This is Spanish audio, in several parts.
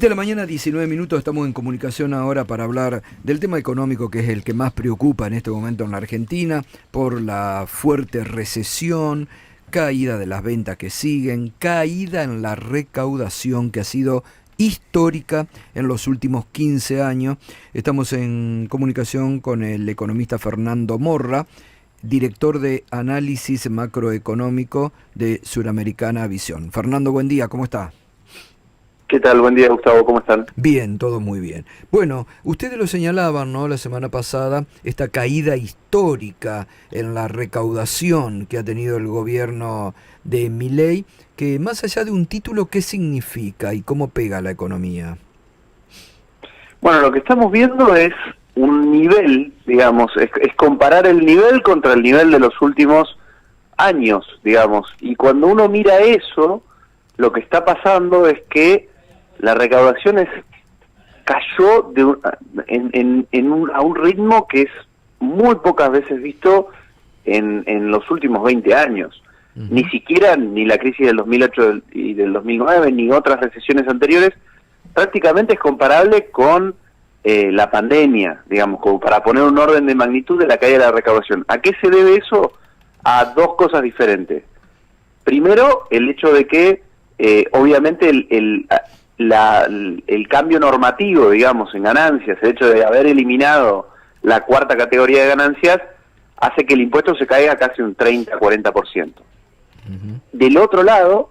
De la mañana, 19 minutos, estamos en comunicación ahora para hablar del tema económico que es el que más preocupa en este momento en la Argentina, por la fuerte recesión, caída de las ventas que siguen, caída en la recaudación que ha sido histórica en los últimos 15 años. Estamos en comunicación con el economista Fernando Morra, director de análisis macroeconómico de Suramericana Visión. Fernando, buen día, ¿cómo está? ¿Qué tal? Buen día, Gustavo, ¿cómo están? Bien, todo muy bien. Bueno, ustedes lo señalaban, ¿no?, la semana pasada, esta caída histórica en la recaudación que ha tenido el gobierno de Milei, que más allá de un título, ¿qué significa y cómo pega a la economía? Bueno, lo que estamos viendo es un nivel, digamos, es comparar el nivel contra el nivel de los últimos años, digamos, y cuando uno mira eso, lo que está pasando es que la recaudación cayó a un ritmo que es muy pocas veces visto en los últimos 20 años. Ni siquiera ni la crisis del 2008 y del 2009, ni otras recesiones anteriores, prácticamente es comparable con la pandemia, digamos, como para poner un orden de magnitud de la caída de la recaudación. ¿A qué se debe eso? A dos cosas diferentes. Primero, el hecho de que obviamente el cambio normativo, digamos, en ganancias, el hecho de haber eliminado la cuarta categoría de ganancias, hace que el impuesto se caiga casi un 30-40%. Del otro lado,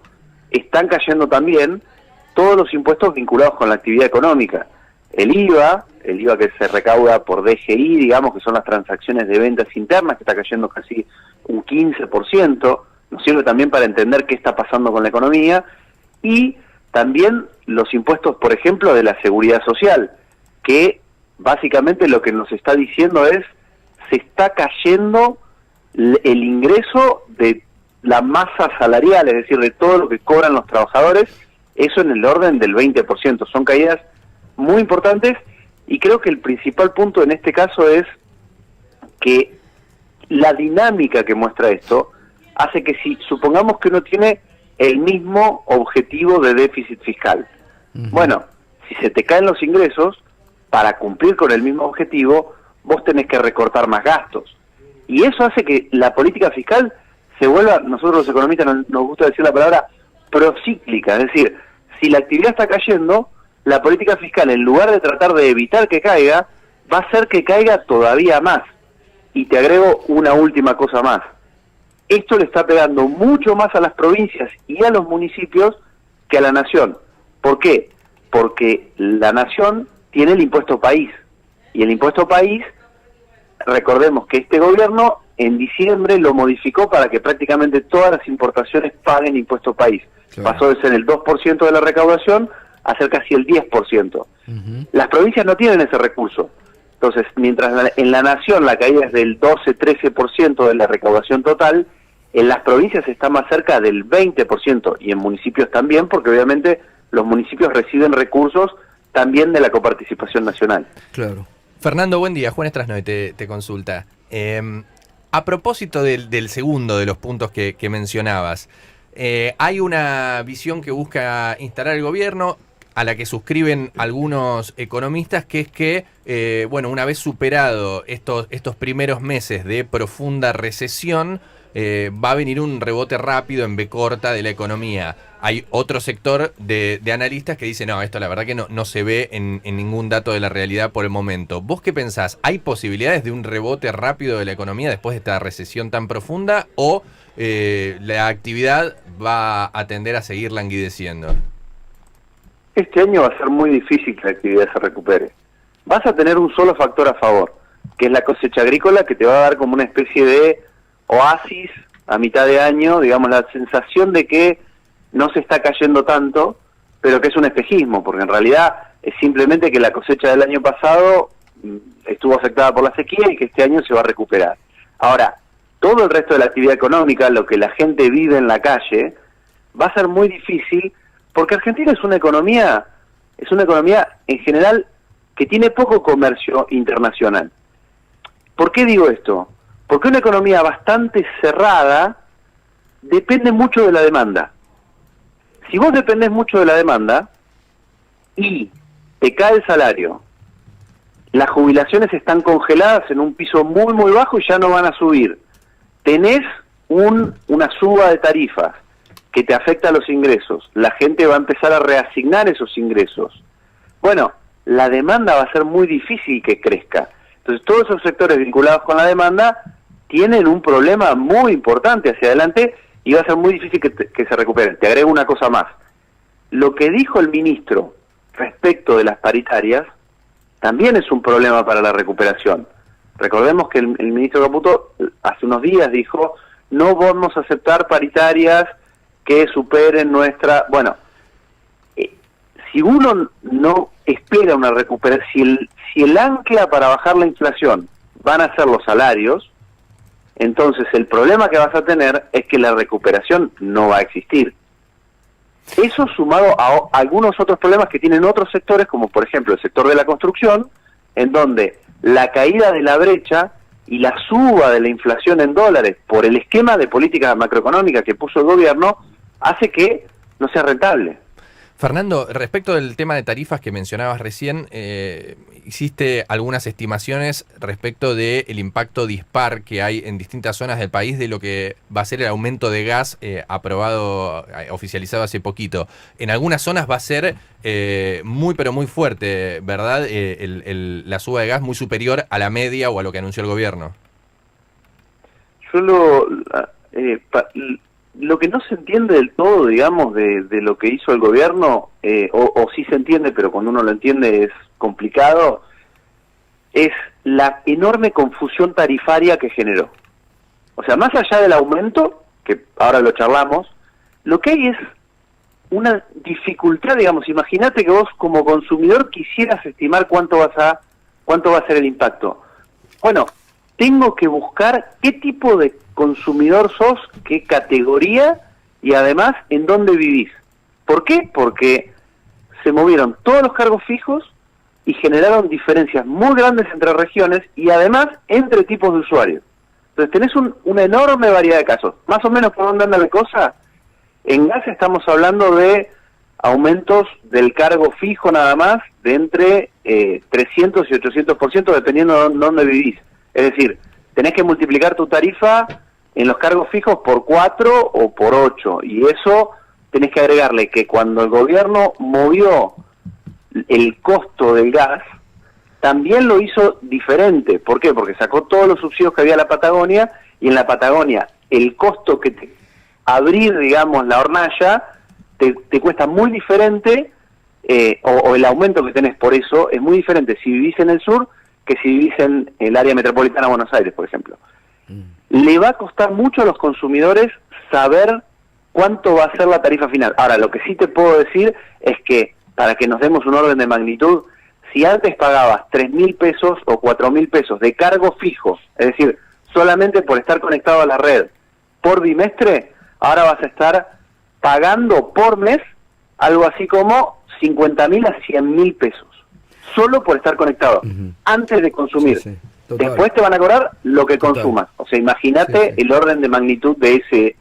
están cayendo también todos los impuestos vinculados con la actividad económica. El IVA que se recauda por DGI, digamos, que son las transacciones de ventas internas, que está cayendo casi un 15%, nos sirve también para entender qué está pasando con la economía, y también los impuestos, por ejemplo, de la seguridad social, que básicamente lo que nos está diciendo es, se está cayendo el ingreso de la masa salarial, es decir, de todo lo que cobran los trabajadores, eso en el orden del 20%. Son caídas muy importantes, y creo que el principal punto en este caso es que la dinámica que muestra esto hace que, si supongamos que uno tiene el mismo objetivo de déficit fiscal, bueno, si se te caen los ingresos, para cumplir con el mismo objetivo, vos tenés que recortar más gastos. Y eso hace que la política fiscal se vuelva, nosotros los economistas nos gusta decir la palabra procíclica, es decir, si la actividad está cayendo, la política fiscal, en lugar de tratar de evitar que caiga, va a hacer que caiga todavía más. Y te agrego una última cosa más. Esto le está pegando mucho más a las provincias y a los municipios que a la nación. ¿Por qué? Porque la nación tiene el impuesto país. Y el impuesto país, recordemos que este gobierno en diciembre lo modificó para que prácticamente todas las importaciones paguen impuesto país. Claro. Pasó de ser el 2% de la recaudación a ser casi el 10%. Las provincias no tienen ese recurso. Entonces, mientras en la nación la caída es del 12-13% de la recaudación total, en las provincias está más cerca del 20%, y en municipios también, porque obviamente los municipios reciben recursos también de la coparticipación nacional. Claro. Fernando, buen día. Juan Estrasnoy te consulta. A propósito del segundo de los puntos que mencionabas, hay una visión que busca instalar el gobierno, a la que suscriben algunos economistas, que es que, una vez superado estos primeros meses de profunda recesión, va a venir un rebote rápido en B corta de la economía. Hay otro sector de analistas que dicen, no, esto la verdad que no se ve en ningún dato de la realidad por el momento. ¿Vos qué pensás? ¿Hay posibilidades de un rebote rápido de la economía después de esta recesión tan profunda, o la actividad va a tender a seguir languideciendo? Este año va a ser muy difícil que la actividad se recupere. Vas a tener un solo factor a favor, que es la cosecha agrícola, que te va a dar como una especie de oasis a mitad de año, digamos, la sensación de que no se está cayendo tanto, pero que es un espejismo, porque en realidad es simplemente que la cosecha del año pasado estuvo afectada por la sequía y que este año se va a recuperar. Ahora, todo el resto de la actividad económica, lo que la gente vive en la calle, va a ser muy difícil, porque Argentina es una economía en general que tiene poco comercio internacional. ¿Por qué digo esto? Porque una economía bastante cerrada depende mucho de la demanda. Si vos dependés mucho de la demanda, y te cae el salario, las jubilaciones están congeladas en un piso muy muy bajo y ya no van a subir, tenés una suba de tarifas que te afecta a los ingresos, la gente va a empezar a reasignar esos ingresos. Bueno, la demanda va a ser muy difícil que crezca. Entonces todos esos sectores vinculados con la demanda tienen un problema muy importante hacia adelante y va a ser muy difícil que se recuperen. Te agrego una cosa más. Lo que dijo el ministro respecto de las paritarias también es un problema para la recuperación. Recordemos que el ministro Caputo hace unos días dijo, no vamos a aceptar paritarias que superen nuestra... Bueno, si uno no espera una recuperación, si el ancla para bajar la inflación van a ser los salarios, entonces el problema que vas a tener es que la recuperación no va a existir. Eso sumado a algunos otros problemas que tienen otros sectores, como por ejemplo el sector de la construcción, en donde la caída de la brecha y la suba de la inflación en dólares por el esquema de política macroeconómica que puso el gobierno, hace que no sea rentable. Fernando, respecto del tema de tarifas que mencionabas recién, hiciste algunas estimaciones respecto del impacto dispar que hay en distintas zonas del país de lo que va a ser el aumento de gas aprobado, oficializado hace poquito. En algunas zonas va a ser muy pero muy fuerte, ¿verdad? La suba de gas muy superior a la media o a lo que anunció el gobierno. Yo lo que no se entiende del todo, digamos, de lo que hizo el gobierno, o sí se entiende, pero cuando uno lo entiende es complicado, es la enorme confusión tarifaria que generó. O sea, más allá del aumento, que ahora lo charlamos, lo que hay es una dificultad, digamos, imagínate que vos como consumidor quisieras estimar cuánto va a ser el impacto. Bueno, tengo que buscar qué tipo de consumidor sos, qué categoría y además en dónde vivís. ¿Por qué? Porque se movieron todos los cargos fijos y generaron diferencias muy grandes entre regiones y además entre tipos de usuarios. Entonces tenés una enorme variedad de casos. Más o menos por dónde anda la cosa, en gas estamos hablando de aumentos del cargo fijo nada más de entre 300 y 800% dependiendo de dónde vivís. Es decir, tenés que multiplicar tu tarifa en los cargos fijos por 4 o por 8, y eso tenés que agregarle que cuando el gobierno movió el costo del gas, también lo hizo diferente. ¿Por qué? Porque sacó todos los subsidios que había en la Patagonia, y en la Patagonia el costo que abrir, digamos, la hornalla, te cuesta muy diferente, o el aumento que tenés por eso es muy diferente si vivís en el sur que si vivís en el área metropolitana de Buenos Aires, por ejemplo. Le va a costar mucho a los consumidores saber cuánto va a ser la tarifa final. Ahora, lo que sí te puedo decir es que, para que nos demos un orden de magnitud, si antes pagabas 3.000 pesos o 4.000 pesos de cargo fijo, es decir, solamente por estar conectado a la red por bimestre, ahora vas a estar pagando por mes algo así como 50.000 a 100.000 pesos, solo por estar conectado, antes de consumir. Sí, sí. Después te van a cobrar lo que consumas. O sea, imagínate el orden de magnitud de ese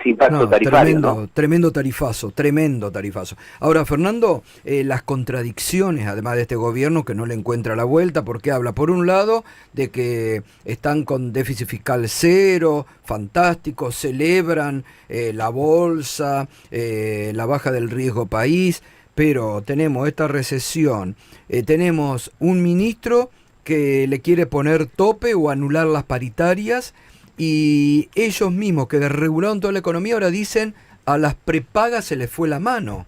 impacto tarifario. Tremendo tarifazo. Ahora, Fernando, las contradicciones, además de este gobierno que no le encuentra la vuelta, porque habla, por un lado, de que están con déficit fiscal cero, fantástico, celebran la bolsa, la baja del riesgo país, pero tenemos esta recesión, tenemos un ministro que le quiere poner tope o anular las paritarias, y ellos mismos que desregularon toda la economía ahora dicen a las prepagas se les fue la mano.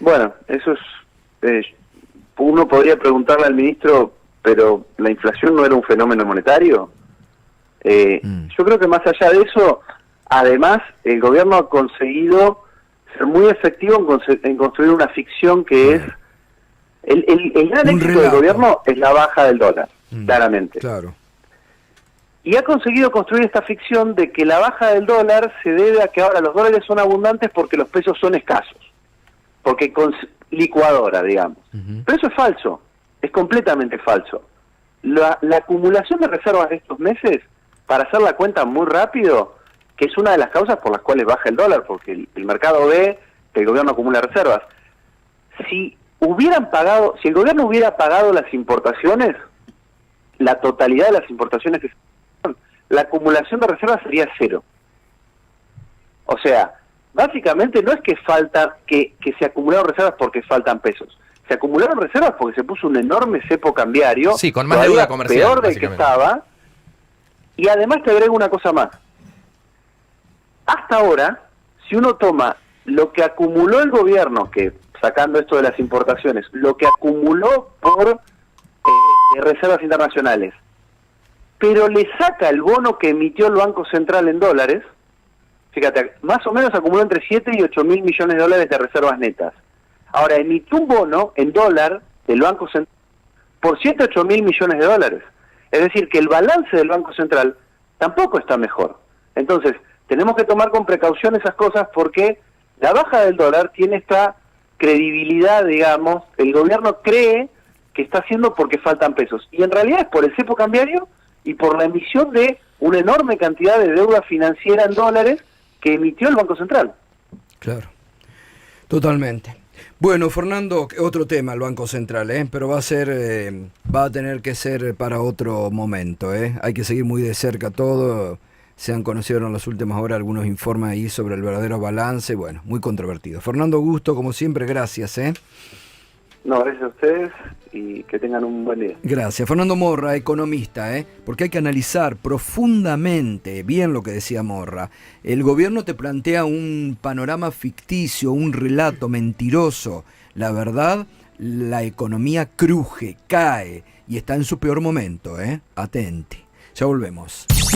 Bueno, eso es... uno podría preguntarle al ministro, pero ¿la inflación no era un fenómeno monetario? Yo creo que más allá de eso, además, el gobierno ha conseguido ser muy efectivo en construir una ficción que es... El gran éxito del gobierno es la baja del dólar, claramente. Claro. Y ha conseguido construir esta ficción de que la baja del dólar se debe a que ahora los dólares son abundantes porque los pesos son escasos. Porque con licuadora, digamos. Pero eso es falso, es completamente falso. La acumulación de reservas de estos meses, para hacer la cuenta muy rápido, que es una de las causas por las cuales baja el dólar, porque el mercado ve que el gobierno acumula reservas. si el gobierno hubiera pagado las importaciones, la totalidad de las importaciones que se hicieron, la acumulación de reservas sería 0. O sea, básicamente no es que se acumularon reservas porque faltan pesos. Se acumularon reservas porque se puso un enorme cepo cambiario, sí, con más deuda comercial, peor del que estaba. Y además te agrego una cosa más. Hasta ahora, si uno toma lo que acumuló el gobierno, que sacando esto de las importaciones, lo que acumuló por de reservas internacionales, pero le saca el bono que emitió el Banco Central en dólares, fíjate, más o menos acumuló entre 7 y 8 mil millones de dólares de reservas netas. Ahora, emitió un bono en dólar del Banco Central por 7 a 8 mil millones de dólares. Es decir, que el balance del Banco Central tampoco está mejor. Entonces, tenemos que tomar con precaución esas cosas porque la baja del dólar tiene esta credibilidad, digamos, el gobierno cree que está haciendo porque faltan pesos. Y en realidad es por el cepo cambiario y por la emisión de una enorme cantidad de deuda financiera en dólares que emitió el Banco Central. Claro, totalmente. Bueno, Fernando, otro tema el Banco Central, pero va a tener que ser para otro momento, Hay que seguir muy de cerca todo. Se han conocido en las últimas horas algunos informes ahí sobre el verdadero balance, bueno, muy controvertido. Fernando, gusto, como siempre, gracias, No, gracias a ustedes y que tengan un buen día. Gracias. Fernando Morra, economista, porque hay que analizar profundamente, bien lo que decía Morra. El gobierno te plantea un panorama ficticio, un relato mentiroso. La verdad, la economía cruje, cae y está en su peor momento, Atenti. Ya volvemos.